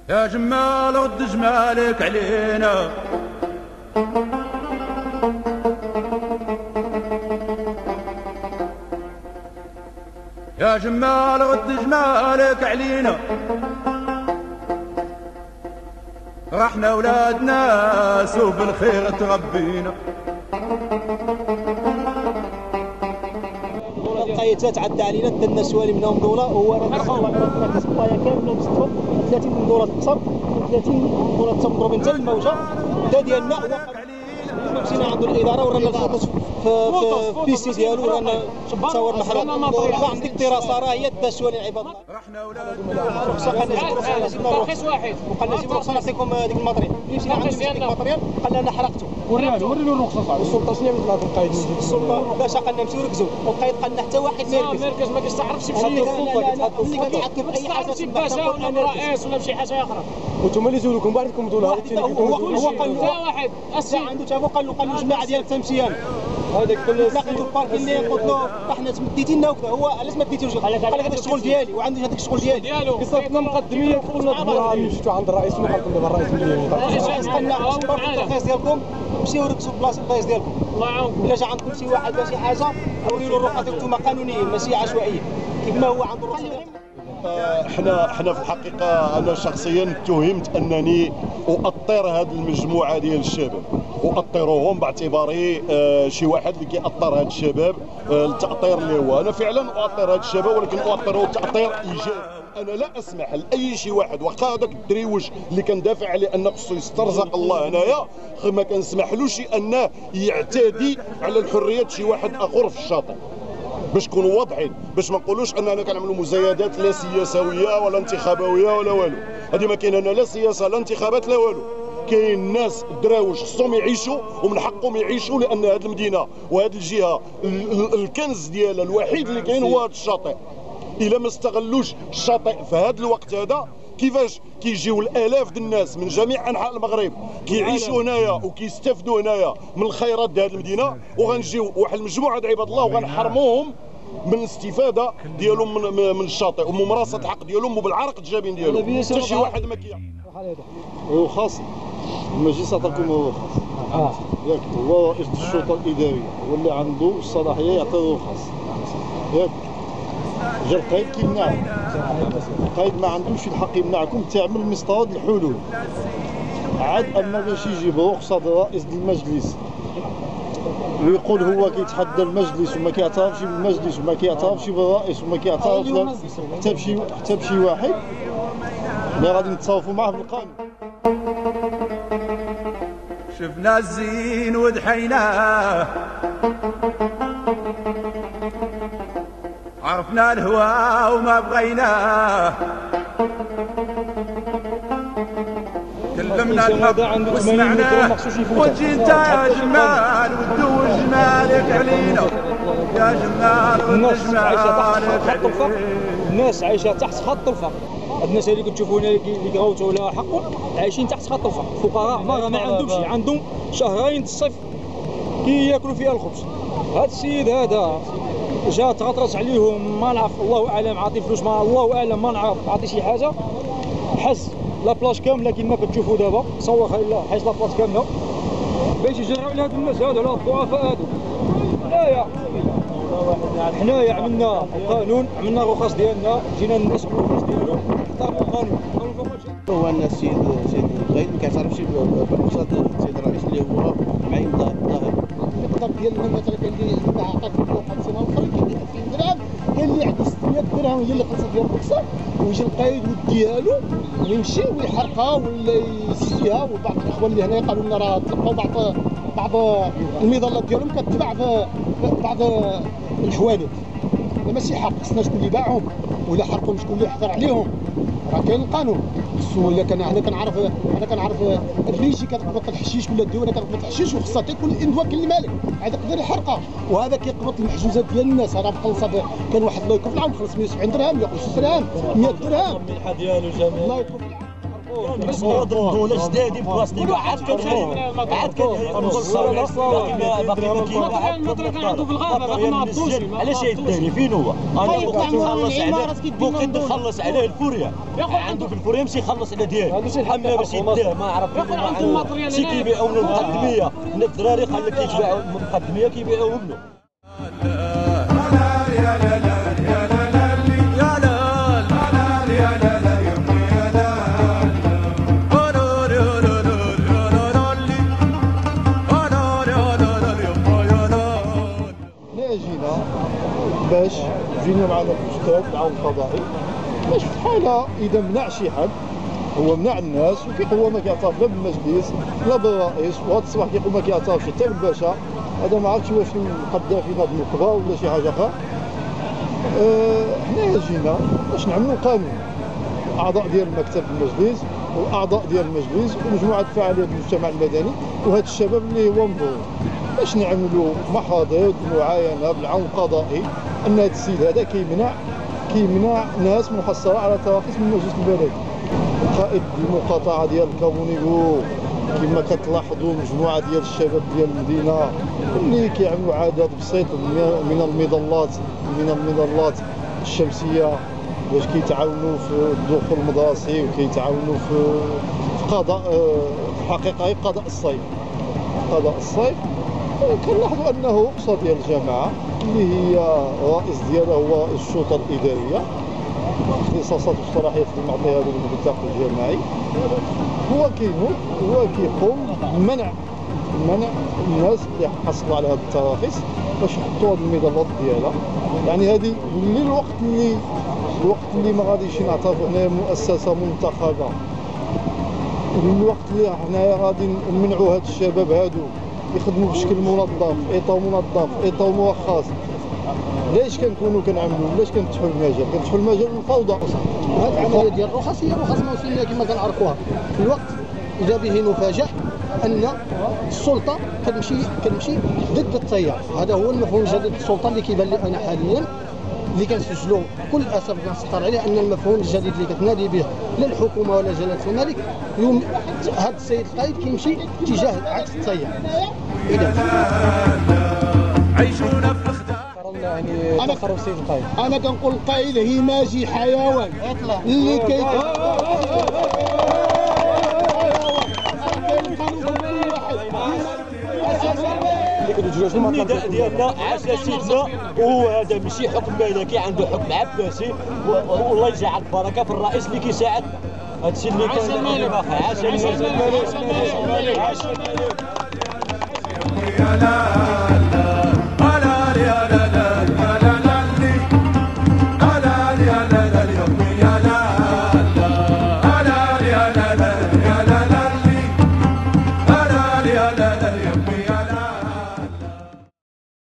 يا جمال رد جمالك علينا، يا جمال رد جمالك علينا، رحنا ولاد ناس وبالخير تربينا. القيتات عدى علينا دنا سوالي منهم دوله، هو راه السبلايه كامله مستفى 30 من دوله القصر و30 من دوله تمضرب حتى الموجه. دا ديالنا هو مشينا عند الاداره ورانا الفوتوس في بيسي ديالو، ورانا تصور محروق عندك دراسه راه هي دا سوالي عباد الله. رحنا ولاد رخصه ترخيص واحد وقال لازم رخصه نعطيكم ديك الماتريال. مشينا عند ديك الماتريال قال لنا حرقته، ورينا له الرخصه صاحبي. السلطه شنو عملت لها القايد؟ السلطه باش قالنا نمشيو نركزوا، والقايد قالنا حتى واحد مركز ما كيستعرفش يمشي اللي كيعطيك اي حاجه في الباشا ولا رئيس ولا شي حاجه اخرى. وانتم اللي سولوكم بعدكم دولة هو قال له واحد اسا عنده تابو قال له الجماعه ديالك تمشي انا هذاك لقيتو الباركين اللي قلت له احنا تمديتي لنا وكذا، هو علاش ما ديتيوش؟ قال لك هذاك الشغل ديالي وعندي هذاك الشغل ديالي. قصتنا مقدميه قلنا مشيتوا عند الرئيس شنو قال لكم دابا الرئيس الرئيس قال لنا صبروا الترخيص ديالكم مشيو ركزوا بلاصه الرئيس ديالكم. الله يعاونكم الا جا عندكم شي واحد ولا شي حاجه وريوا له الرخصه ديالكم قانونيين ماشي عشوائيه كيف ما هو عنده الرخصه. احنا في الحقيقه انا شخصيا اتهمت انني اؤطر هذه المجموعه ديال الشباب، اؤطرهم باعتباري شي واحد اللي كيأطر هاد الشباب التأطير اللي هو انا فعلا اؤطر هاد الشباب، ولكن اؤطره تأطير ايجابي. انا لا اسمح لاي شي واحد واخا هذاك الدريوج اللي كندافع عليه انه خصو يسترزق الله هنايا ما كنسمحلوش انه يعتدي على الحريات شي واحد اخر في الشاطئ، باش نكونوا واضحين، باش ما نقولوش اننا كنعملوا مزايدات لا سياسويه ولا انتخابويه ولا والو. هذه ما كاين لا سياسه لا انتخابات لا والو. كاين ناس دراوش خصهم يعيشوا ومن حقهم يعيشوا، لان هذه المدينه وهذه الجهه الكنز ديالها الوحيد اللي كاين هو هذا الشاطئ. الا ما استغلوش الشاطئ في هذا الوقت هذا كيفاش كيجيو الالاف ديال الناس من جميع انحاء المغرب كيعيشوا هنايا وكيستافدوا هنايا من الخيرات ديال هذه المدينه، وغنجيو واحد المجموعه ديال عباد الله وغنحرموهم من الاستفاده ديالهم من الشاطئ وممارسه الحق ديالهم وبالعرق الجبين ديالهم. حتى شي واحد ما هو خاص المجلس عطاكم هو خاص ياك، هو رئيس الشرطه الاداريه هو اللي عنده الصلاحيه يعطي الرخص ياك. جا القايد كيمنعكم، القايد ما عندوش الحق يمنعكم تعمل مصطاد الحلول. عاد اما باش يجيب رخصه الرئيس المجلس ويقول هو كيتحدى المجلس وما كيعترفش بالمجلس وما كيعترفش بالرئيس وما كيعترفش حتى بشي واحد اللي غادي نتصرفوا معاه بالقانون. شفنا الزين وضحيناه، عرفنا الهوى وما بغيناه، كلمنا الحق وسمعناه، وجي انت يا جمال وتدوج جمالك علينا، يا جمال ود جمالك علينا. الناس عايشه تحت خط الفقر، الناس اللي كتشوفوا هنا اللي كيغوتوا ولا حقهم عايشين تحت خط الفقر، فقراء ما عندهمش، عندهم شهرين الصيف كياكلوا فيها الخبز. هذا السيد هذا جا تغطرس عليهم ما نعرف، الله اعلم عاطي فلوس، ما الله اعلم ما نعرف عاطي شي حاجه، حس لا بلاش كامله كما كتشوفوا دابا، صور حيت لا بلاش كامله باش يجرعوا على هاد الناس هادو على الضعفاء هادو. حنايا عملنا القانون، عملنا الرخص ديالنا، جينا الناس بالرخص ديالهم، احترموا القانون. هو ان السيد القايد ما كيعترفش بالرخصه ديال السيد الرئيس اللي هو معين ظاهر. المقدار ديالنا مثلا كاين اللي عطاك 50 اخرين كاين 2000 درهم، كاين اللي عنده 600 درهم هي اللي خلصت ديال الرخصه، ويجي القايد ديالو ويمشي ويحرقها ولا يسيها. وبعض الاخوان اللي هنا قالوا لنا راه تلقاو بعض المظلات ديالهم كتباع في بعض الحوانت، ماشي حق، خصنا شكون اللي باعهم ولا حرقهم شكون اللي حضر عليهم، راه كاين القانون. ولا انا كنعرف الريشي كتقبط الحشيش ولا الديوانه كتقبط الحشيش وخصها تاكل الاندواء كاين المالك، هذا يقدر يحرقها، وهذا كيقبط المحجوزات ديال الناس. راه مخلصه كان واحد الله يكون في العون خلص 170 درهم، 150 درهم، 100 درهم. المنحه ديالو جميل. الله يكون في العون. دولة جدادي بلاصتي عاد كنخلي عاد علاش يداني فين هو؟ انا ممكن نخلص عليه الفوريا عنده في الفوريا ماشي يخلص على ديالي اما باش يداه ما عرف شي كيبيعوا من المقدميه من الدراري خلي كيتباعوا من المقدميه كيبيعوهم له. باش جينا معنا الاستاذ العون القضائي باش في حاله اذا منع شي حد هو منع الناس هو ما كيعترف لا بالمجلس لا بالرئيس وهذا الصباح كيقول ما كيعترفش حتى بالباشا هذا ما عرفتش واش القذافي ناض من الكبار ولا شي حاجه اخرى. حنايا جينا باش نعملوا قانون اعضاء ديال مكتب المجلس والاعضاء ديال المجلس ومجموعه فعاليات المجتمع المدني وهذا الشباب اللي هو مضروب باش نعملوا محاضر معاينه بالعون القضائي ان هذا السيد هذا كيمنع ناس محصله على تراخيص من المجلس البلدي. قائد المقاطعه ديال الكابونيغو كما كتلاحظوا مجموعه ديال الشباب ديال المدينه اللي كيعملوا عادات بسيطه من المظلات الشمسيه باش كيتعاونوا في الدخول المدرسي وكيتعاونوا في قضاء في الحقيقه قضاء الصيف. كنلاحظوا انه رؤساء ديال الجماعه اللي هي الرئيس ديالها هو رئيس الشرطه الاداريه اختصاصات والصلاحيات اللي معطيها له بالاتفاق الجماعي هو كيقوم بمنع الناس اللي حصلوا على هذه التراخيص باش يحطوا هذه المظلات ديالها. يعني هذه اللي الوقت اللي ما غاديش نعترفوا حنايا مؤسسه منتخبه الوقت اللي حنايا غادي نمنعوا هاد الشباب هادو يخدموا بشكل منظم في اطار مرخص. علاش كنكونوا كنعملوا علاش كنفتحوا المجال للفوضى؟ هاد العمليه ديال الرخص هي رخص موسميه كما كنعرفوها. في الوقت اذا به نفاجأ ان السلطه كتمشي ضد التيار. هذا هو المفهوم الجديد للسلطه اللي كيبان لي انا حاليا اللي كنسجلوا بكل اسف كنسطر عليه ان المفهوم الجديد اللي كتنادي به لا الحكومه ولا جلاله الملك اليوم هذا السيد القائد كيمشي اتجاه عكس التيار. عيشونا في الخدام يعني تخرج السيد القائد. انا كنقول القائد هماجي حيوان اللي النداء ديالنا عسى سيدنا وهو هذا ماشي حكم ملكي عنده حكم عباسي والله يجعل البركه في الرئيس اللي كيساعد هذا الشيء اللي كان عاش الملك.